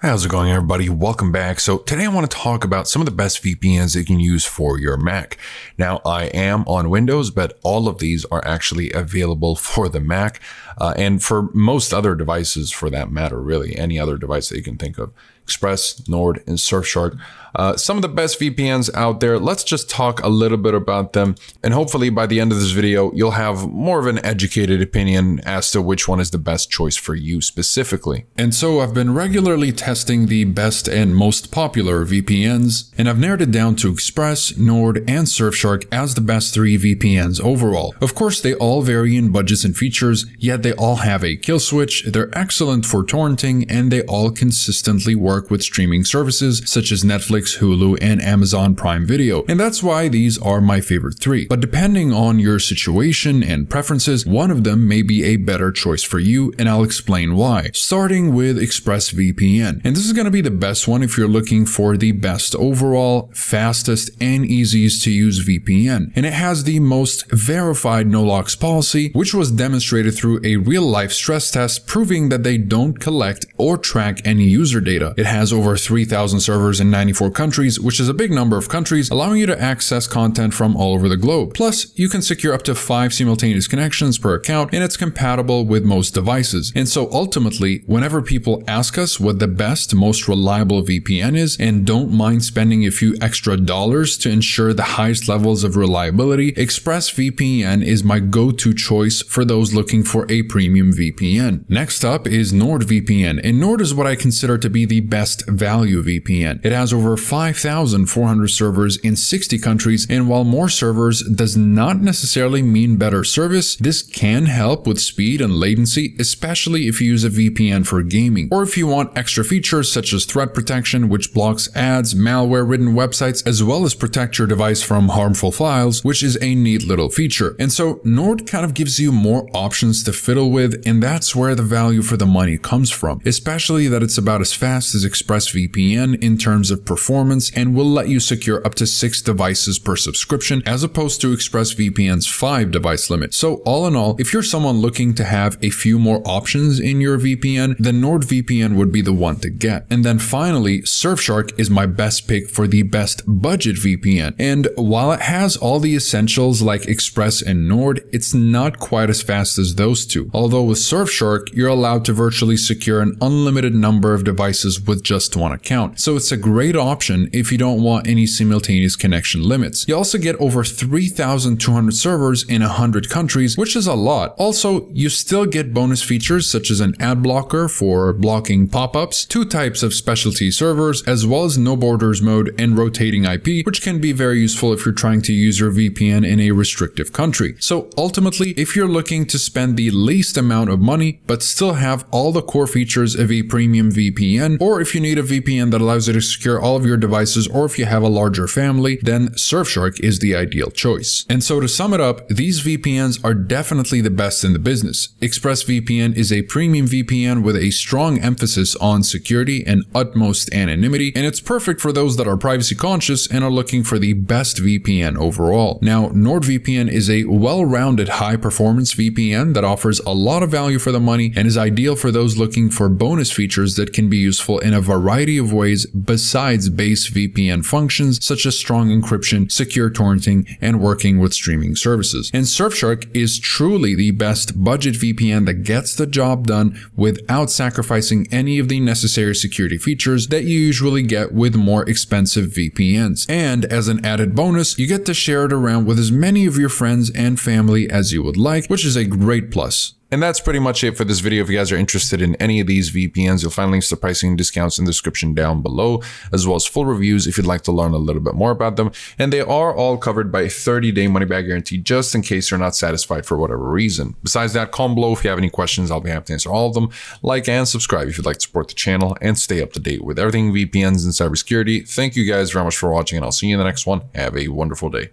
How's it going, everybody? Welcome back. So today I want to talk about some of the best VPNs that you can use for your Mac. Now, I am on Windows, but all of these are actually available for the Mac and for most other devices for that matter, really, any other device that you can think of. Express, Nord, and Surfshark. Some of the best VPNs out there. Let's just talk a little bit about them. And hopefully by the end of this video, you'll have more of an educated opinion as to which one is the best choice for you specifically. And so I've been regularly testing the best and most popular VPNs, and I've narrowed it down to Express, Nord, and Surfshark as the best 3 VPNs overall. Of course, they all vary in budgets and features, yet they all have a kill switch, they're excellent for torrenting, and they all consistently work with streaming services such as Netflix, Hulu, and Amazon Prime Video. And that's why these are my favorite 3. But depending on your situation and preferences, one of them may be a better choice for you, and I'll explain why. Starting with ExpressVPN. And this is going to be the best one if you're looking for the best overall, fastest, and easiest to use VPN. And it has the most verified no-locks policy, which was demonstrated through a real-life stress test proving that they don't collect or track any user data. It has over 3,000 servers in 94 countries, which is a big number of countries, allowing you to access content from all over the globe. Plus, you can secure up to 5 simultaneous connections per account, and it's compatible with most devices. And so ultimately, whenever people ask us what the best, most reliable VPN is, and don't mind spending a few extra dollars to ensure the highest levels of reliability, ExpressVPN is my go-to choice for those looking for a premium VPN. Next up is NordVPN, and Nord is what I consider to be the best value VPN. It has over 5,400 servers in 60 countries, and while more servers does not necessarily mean better service, this can help with speed and latency, especially if you use a VPN for gaming, or if you want extra features such as threat protection, which blocks ads, malware-ridden websites, as well as protect your device from harmful files, which is a neat little feature. And so Nord kind of gives you more options to fiddle with, and that's where the value for the money comes from, especially that it's about as fast as ExpressVPN in terms of performance and will let you secure up to 6 devices per subscription as opposed to ExpressVPN's 5 device limit. So all in all, if you're someone looking to have a few more options in your VPN, then NordVPN would be the one to get. And then finally, Surfshark is my best pick for the best budget VPN. And while it has all the essentials like Express and Nord, it's not quite as fast as those two. Although with Surfshark, you're allowed to virtually secure an unlimited number of devices with just one account. So it's a great option if you don't want any simultaneous connection limits. You also get over 3,200 servers in 100 countries, which is a lot. Also, you still get bonus features such as an ad blocker for blocking pop-ups, 2 types of specialty servers, as well as no borders mode and rotating IP, which can be very useful if you're trying to use your VPN in a restrictive country. So ultimately, if you're looking to spend the least amount of money, but still have all the core features of a premium VPN, or if you need a VPN that allows you to secure all of your devices, or if you have a larger family, then Surfshark is the ideal choice. And so to sum it up, these VPNs are definitely the best in the business. ExpressVPN is a premium VPN with a strong emphasis on security and utmost anonymity, and it's perfect for those that are privacy conscious and are looking for the best VPN overall. Now, NordVPN is a well-rounded high-performance VPN that offers a lot of value for the money and is ideal for those looking for bonus features that can be useful in a variety of ways besides base VPN functions such as strong encryption, secure torrenting, and working with streaming services. And Surfshark is truly the best budget VPN that gets the job done without sacrificing any of the necessary security features that you usually get with more expensive VPNs. And as an added bonus, you get to share it around with as many of your friends and family as you would like, which is a great plus. And that's pretty much it for this video. If you guys are interested in any of these VPNs, you'll find links to pricing and discounts in the description down below, as well as full reviews if you'd like to learn a little bit more about them. And they are all covered by a 30-day money-back guarantee, just in case you're not satisfied for whatever reason. Besides that, comment below if you have any questions. I'll be happy to answer all of them. Like and subscribe if you'd like to support the channel and stay up to date with everything VPNs and cybersecurity. Thank you guys very much for watching, and I'll see you in the next one. Have a wonderful day.